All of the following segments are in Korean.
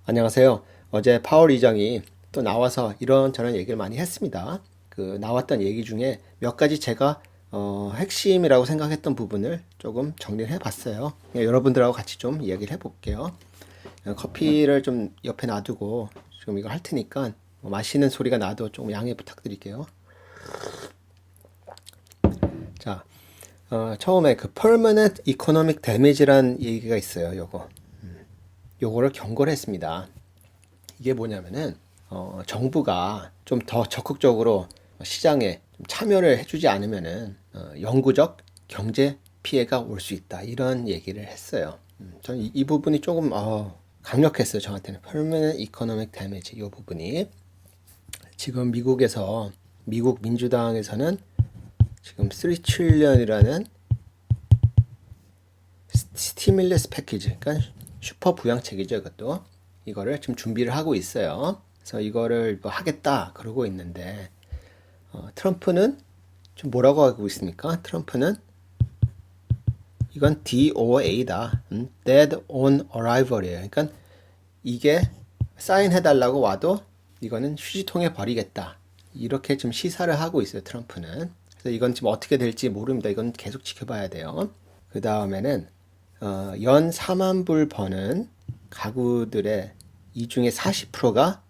안녕하세요. 어제 파월 의장이 또 나와서 이런저런 얘기를 많이 했습니다. 그 나왔던 얘기 중에 몇 가지 제가 핵심이라고 생각했던 부분을 조금 정리를 해봤어요. 여러분들하고 같이 좀 이야기를 해볼게요. 커피를 좀 옆에 놔두고 지금 이거 할 테니까 마시는 소리가 나도 조금 양해 부탁드릴게요. 자, 처음에 그 permanent economic damage란 얘기가 있어요. 요거를 경고를 했습니다. 이게 뭐냐면은 정부가 좀 더 적극적으로 시장에 좀 참여를 해주지 않으면은 영구적 경제 피해가 올 수 있다 이런 얘기를 했어요. 저는 이 부분이 조금 강력했어요. 저한테는 permanent economic damage 이 부분이 지금 미국 민주당에서는 지금 3 트릴리언이라는 스티뮬러스 패키지, 그러니까 슈퍼 부양책이죠. 이거를 지금 준비를 하고 있어요. 그래서 이거를 뭐 하겠다 그러고 있는데 트럼프는 지금 뭐라고 하고 있습니까? 트럼프는 이건 DOA다. Dead on Arrival이에요. 그러니까 이게 사인해달라고 와도 이거는 휴지통에 버리겠다. 이렇게 좀 시사를 하고 있어요. 트럼프는. 그래서 이건 지금 어떻게 될지 모릅니다. 이건 계속 지켜봐야 돼요. 그 다음에는 연 4만 불 버는 가구들의 이 중에 40%가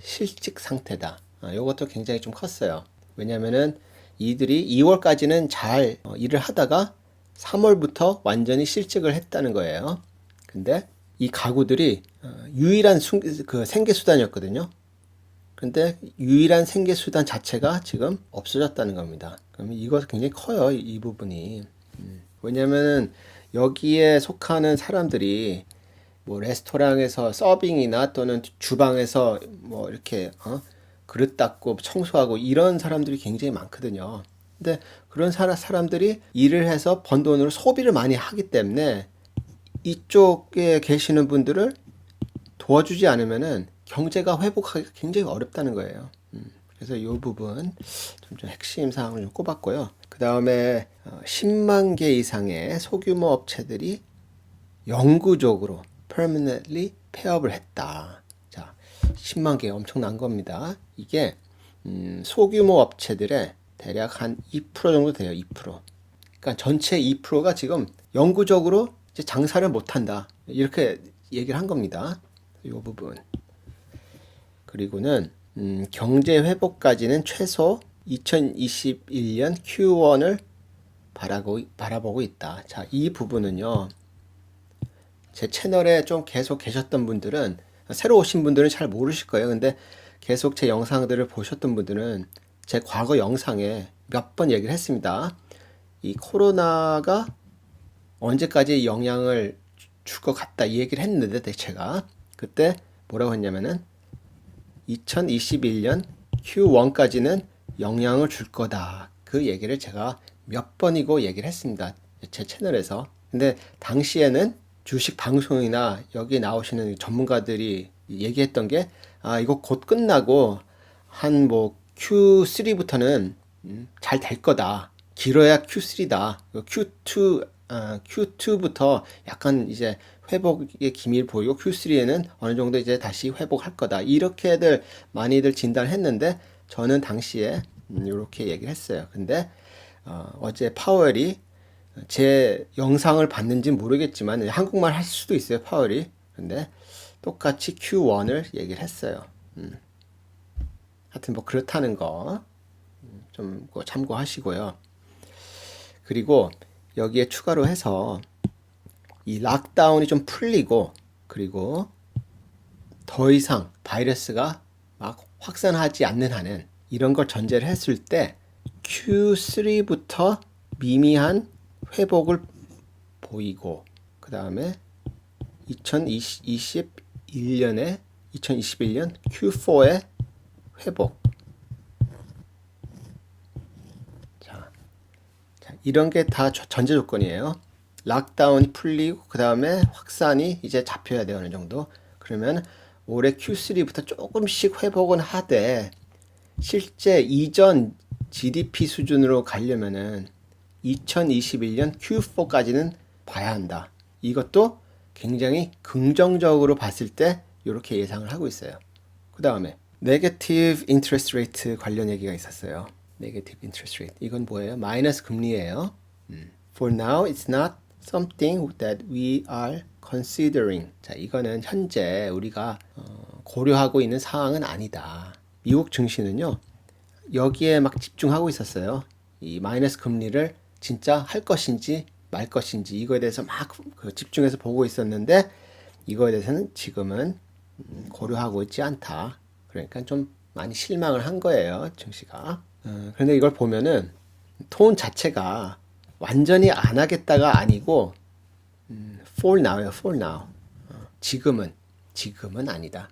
실직 상태다. 이것도 굉장히 좀 컸어요. 왜냐면은 이들이 2월까지는 잘 일을 하다가 3월부터 완전히 실직을 했다는 거예요. 근데 이 가구들이 유일한 그 생계수단이었거든요. 근데 유일한 생계수단 자체가 지금 없어졌다는 겁니다. 그러면 이거 굉장히 커요, 이 부분이. 왜냐면은 여기에 속하는 사람들이 뭐 레스토랑에서 서빙이나 또는 주방에서 뭐 이렇게 그릇 닦고 청소하고 이런 사람들이 굉장히 많거든요. 근데 그런 사람들이 일을 해서 번 돈으로 소비를 많이 하기 때문에 이쪽에 계시는 분들을 도와주지 않으면은 경제가 회복하기가 굉장히 어렵다는 거예요. 그래서 이 부분 좀 핵심 사항을 좀 꼽았고요. 그 다음에 10만 개 이상의 소규모 업체들이 영구적으로 permanently 폐업을 했다. 자, 10만 개 엄청난 겁니다. 이게 소규모 업체들의 대략 한 2% 정도 돼요. 2%. 그러니까 전체 2%가 지금 영구적으로 이제 장사를 못한다. 이렇게 얘기를 한 겁니다. 이 부분. 그리고는 경제 회복까지는 최소 2021년 Q1을 바라보고 있다. 자, 이 부분은요. 제 채널에 좀 계속 계셨던 분들은, 새로 오신 분들은 잘 모르실 거예요. 근데 계속 제 영상들을 보셨던 분들은 제 과거 영상에 몇 번 얘기를 했습니다. 이 코로나가 언제까지 영향을 줄 것 같다 이 얘기를 했는데 제가 그때 뭐라고 했냐면은 2021년 Q1까지는 영향을 줄 거다. 그 얘기를 제가 몇 번이고 얘기를 했습니다. 제 채널에서. 근데 당시에는 주식 방송이나 여기 나오시는 전문가들이 얘기했던 게, 이거 곧 끝나고 한 뭐 Q3부터는 잘 될 거다. 길어야 Q3다. Q2부터 약간 이제 회복의 기미를 보이고 Q3에는 어느 정도 이제 다시 회복할 거다. 이렇게들 많이들 진단했는데 저는 당시에 이렇게 얘기를 했어요. 근데 어제 파월이 제 영상을 봤는지 모르겠지만 한국말 할 수도 있어요. 파월이. 근데 똑같이 Q1을 얘기를 했어요. 하여튼 뭐 그렇다는 거 좀 참고하시고요. 그리고 여기에 추가로 해서 이 락다운이 좀 풀리고 그리고 더 이상 바이러스가 막 확산하지 않는 한은 이런 걸 전제를 했을 때 Q3부터 미미한 회복을 보이고 그 다음에 2021년 Q4의 회복. 자, 이런 게 다 전제 조건이에요. 락다운이 풀리고 그 다음에 확산이 이제 잡혀야 돼요. 어느 정도. 그러면 올해 Q3부터 조금씩 회복은 하되 실제 이전 GDP 수준으로 가려면은 2021년 Q4까지는 봐야 한다. 이것도 굉장히 긍정적으로 봤을 때 이렇게 예상을 하고 있어요. 그 다음에 네거티브 인트레스트 레이트 관련 얘기가 있었어요. 네거티브 인트레스트 레이트 이건 뭐예요? 마이너스 금리예요. For now, it's not something that we are considering. 자, 이거는 현재 우리가 고려하고 있는 사항은 아니다. 미국 증시는요, 여기에 막 집중하고 있었어요. 이 마이너스 금리를 진짜 할 것인지 말 것인지 이거에 대해서 막 집중해서 보고 있었는데 이거에 대해서는 지금은 고려하고 있지 않다. 그러니까 좀 많이 실망을 한 거예요, 증시가. 그런데 이걸 보면은 톤 자체가 완전히 안 하겠다가 아니고 for now예요, for now. 지금은 아니다.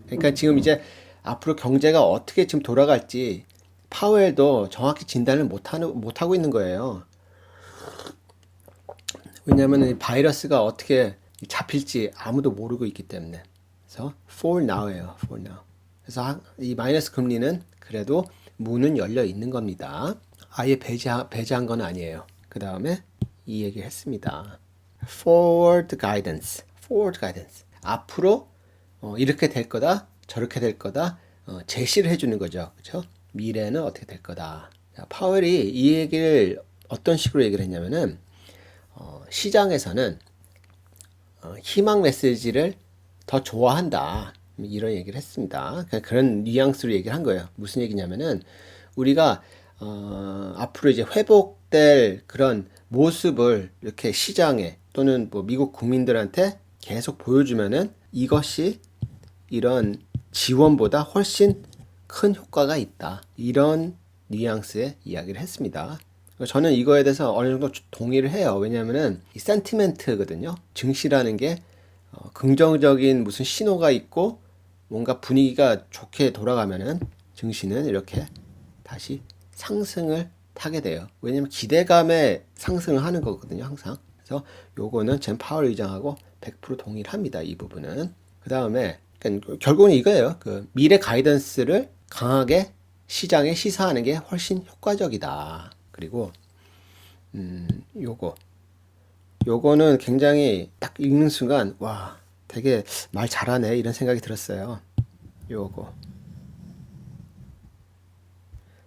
그러니까 지금 이제 앞으로 경제가 어떻게 지금 돌아갈지 파웰도 정확히 진단을 못하고 있는 거예요. 왜냐하면 이 바이러스가 어떻게 잡힐지 아무도 모르고 있기 때문에. 그래서 for now예요, for now. 그래서 이 마이너스 금리는 그래도 문은 열려 있는 겁니다. 아예 배제한 건 아니에요. 그 다음에 이 얘기를 했습니다. forward guidance. 앞으로 이렇게 될 거다, 저렇게 될 거다, 제시를 해주는 거죠. 그렇죠? 미래는 어떻게 될 거다. 자, 파웰이 이 얘기를 어떤 식으로 얘기를 했냐면은 시장에서는 희망 메시지를 더 좋아한다. 이런 얘기를 했습니다. 그런 뉘앙스로 얘기를 한 거예요. 무슨 얘기냐면은 우리가 앞으로 이제 회복될 그런 모습을 이렇게 시장에 또는 뭐 미국 국민들한테 계속 보여주면은 이것이 이런 지원보다 훨씬 큰 효과가 있다. 이런 뉘앙스의 이야기를 했습니다. 저는 이거에 대해서 어느 정도 동의를 해요. 왜냐하면은 이 센티멘트거든요. 증시라는 게 긍정적인 무슨 신호가 있고 뭔가 분위기가 좋게 돌아가면은 증시는 이렇게 다시 상승을 타게 돼요. 왜냐면 기대감에 상승을 하는 거거든요, 항상. 그래서 요거는 젠 파월 의장하고 100% 동의를 합니다. 이 부분은. 그 다음에 그러니까 결국은 이거예요. 그 미래 가이던스를 강하게 시장에 시사하는 게 훨씬 효과적이다. 그리고 요거는 굉장히 딱 읽는 순간 와, 되게 말 잘하네 이런 생각이 들었어요. 요거.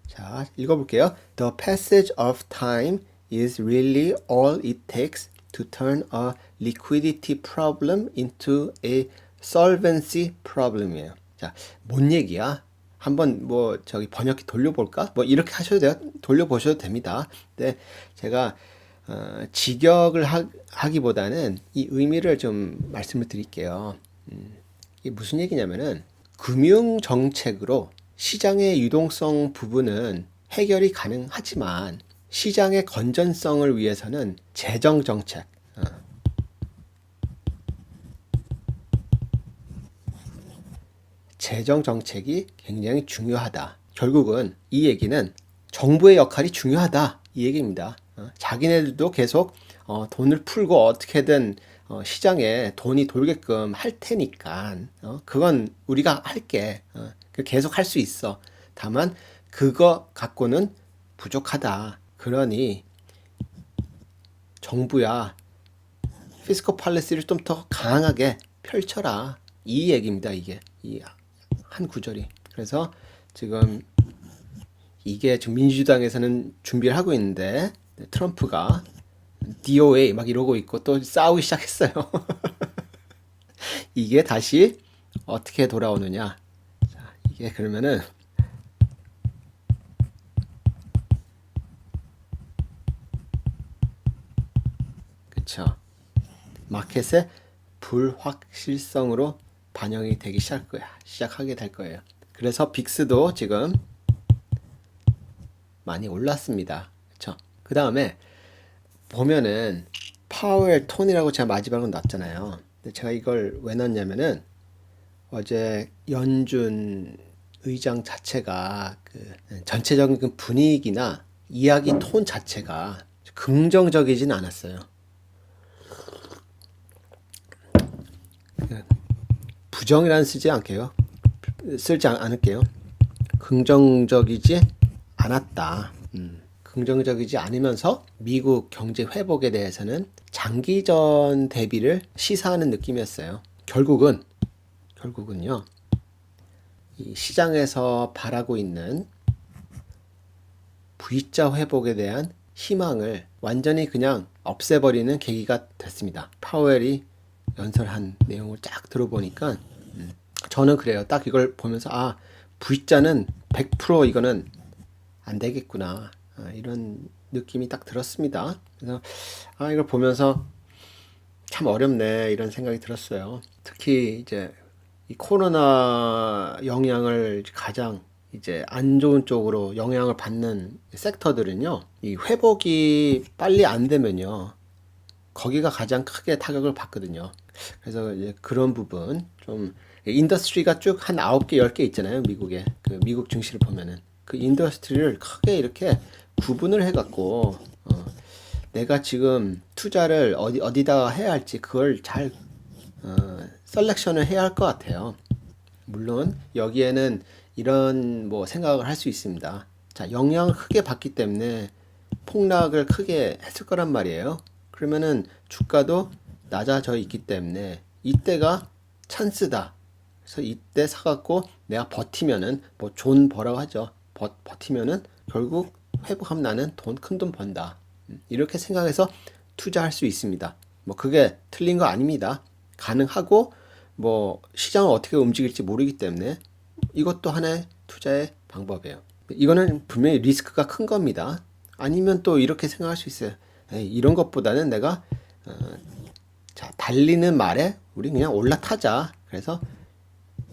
자, 읽어볼게요. The passage of time is really all it takes to turn a liquidity problem into a solvency problem이에요. 자, 뭔 얘기야? 한번 뭐 저기 번역기 돌려볼까? 뭐 이렇게 하셔도 돼요. 돌려보셔도 됩니다. 근데 제가 직역을 하기보다는 이 의미를 좀 말씀을 드릴게요. 이게 무슨 얘기냐면은 금융 정책으로 시장의 유동성 부분은 해결이 가능하지만 시장의 건전성을 위해서는 재정 정책, 재정 정책이 굉장히 중요하다. 결국은 이 얘기는 정부의 역할이 중요하다. 이 얘기입니다. 자기네들도 계속 돈을 풀고 어떻게든 시장에 돈이 돌게끔 할 테니까 그건 우리가 할게. 계속 할 수 있어. 다만 그거 갖고는 부족하다. 그러니 정부야 피스컬 팔리시를 좀 더 강하게 펼쳐라. 이 얘기입니다. 이게 이 한 구절이. 그래서 지금 이게 지금 민주당에서는 준비를 하고 있는데 트럼프가 DOA 막 이러고 있고 또 싸우기 시작했어요. 이게 다시 어떻게 돌아오느냐. 자, 이게 그러면은 그쵸. 마켓의 불확실성으로 반영이 되기 시작하게 될 거예요. 그래서 빅스도 지금 많이 올랐습니다. 그쵸? 그 다음에 보면은 파웰 톤이라고 제가 마지막으로 놨잖아요. 근데 제가 이걸 왜 놨냐면은 어제 연준 의장 자체가 그 전체적인 그 분위기나 이야기 톤 자체가 긍정적이진 않았어요. 부정이라는 쓰지 않을게요. 긍정적이지 않았다. 긍정적이지 않으면서 미국 경제 회복에 대해서는 장기전 대비를 시사하는 느낌이었어요. 결국은요, 이 시장에서 바라고 있는 V자 회복에 대한 희망을 완전히 그냥 없애버리는 계기가 됐습니다. 파웰이 연설한 내용을 쫙 들어보니까 저는 그래요. 딱 이걸 보면서 V자는 100% 이거는 안 되겠구나. 이런 느낌이 딱 들었습니다. 그래서 이걸 보면서 참 어렵네 이런 생각이 들었어요. 특히 이제 이 코로나 영향을 가장 이제 안 좋은 쪽으로 영향을 받는 섹터들은요, 이 회복이 빨리 안 되면요, 거기가 가장 크게 타격을 받거든요. 그래서 이제 그런 부분 좀 인더스트리가 쭉 한 9개, 10개 있잖아요. 미국에. 그 미국 증시를 보면은 그 인더스트리를 크게 이렇게 구분을 해 갖고 내가 지금 투자를 어디다가 해야 할지 그걸 잘 셀렉션을 해야 할 것 같아요. 물론 여기에는 이런 뭐 생각을 할 수 있습니다. 자, 영향을 크게 받기 때문에 폭락을 크게 했을 거란 말이에요. 그러면은 주가도 낮아져 있기 때문에 이때가 찬스다. 그래서 이때 사갖고 내가 버티면은 뭐 존 버라고 하죠. 버티면은 결국 회복하면 나는 큰 돈 번다. 이렇게 생각해서 투자할 수 있습니다. 뭐 그게 틀린 거 아닙니다. 가능하고 뭐 시장은 어떻게 움직일지 모르기 때문에 이것도 하나의 투자의 방법이에요. 이거는 분명히 리스크가 큰 겁니다. 아니면 또 이렇게 생각할 수 있어요. 이런 것보다는 내가 자, 달리는 말에 우리 그냥 올라타자. 그래서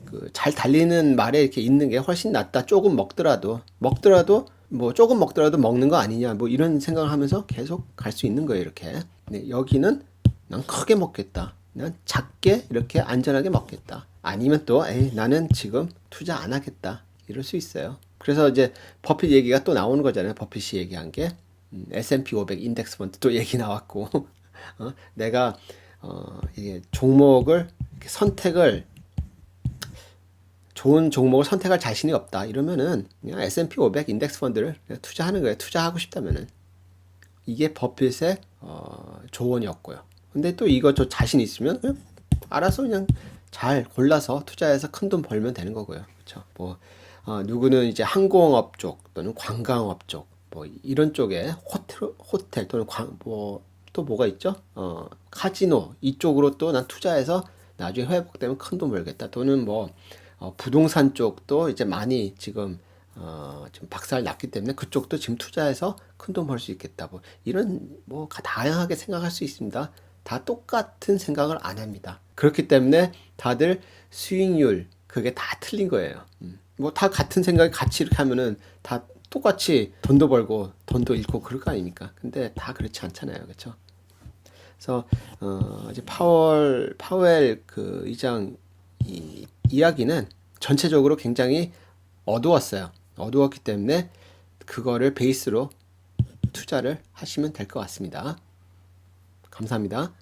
그 잘 달리는 말에 이렇게 있는 게 훨씬 낫다. 조금 먹더라도 뭐 조금 먹더라도 먹는 거 아니냐. 뭐 이런 생각을 하면서 계속 갈 수 있는 거예요. 이렇게. 네, 여기는 난 크게 먹겠다. 난 작게 이렇게 안전하게 먹겠다. 아니면 또 나는 지금 투자 안 하겠다. 이럴 수 있어요. 그래서 이제 버핏 얘기가 또 나오는 거잖아요. 버핏이 얘기한 게 S&P 500 인덱스 펀드 또 얘기 나왔고 내가 이게 종목을 선택을 좋은 종목을 선택할 자신이 없다. 이러면은 그냥 S&P 500 인덱스 펀드를 그냥 투자하는 거예요. 투자하고 싶다면은 이게 버핏의 조언이었고요. 근데 또 이거 저 자신 있으면 그냥 알아서 그냥 잘 골라서 투자해서 큰 돈 벌면 되는 거고요. 그렇죠? 뭐 누구는 이제 항공업 쪽 또는 관광업 쪽 뭐 이런 쪽에 호텔 또는 또 뭐가 있죠? 카지노 이쪽으로 또 난 투자해서 나중에 회복되면 큰 돈 벌겠다. 또는 뭐 부동산 쪽도 이제 많이 지금 박살 났기 때문에 그쪽도 지금 투자해서 큰 돈 벌 수 있겠다. 뭐 이런 뭐 다양하게 생각할 수 있습니다. 다 똑같은 생각을 안 합니다. 그렇기 때문에 다들 수익률 그게 다 틀린 거예요. 뭐 다 같은 생각이 같이 이렇게 하면은 다 똑같이 돈도 벌고 돈도 잃고 그럴 거 아닙니까? 근데 다 그렇지 않잖아요. 그렇죠? 그래서 이제 파웰 그 의장 이야기는 전체적으로 굉장히 어두웠어요. 어두웠기 때문에 그거를 베이스로 투자를 하시면 될 것 같습니다. 감사합니다.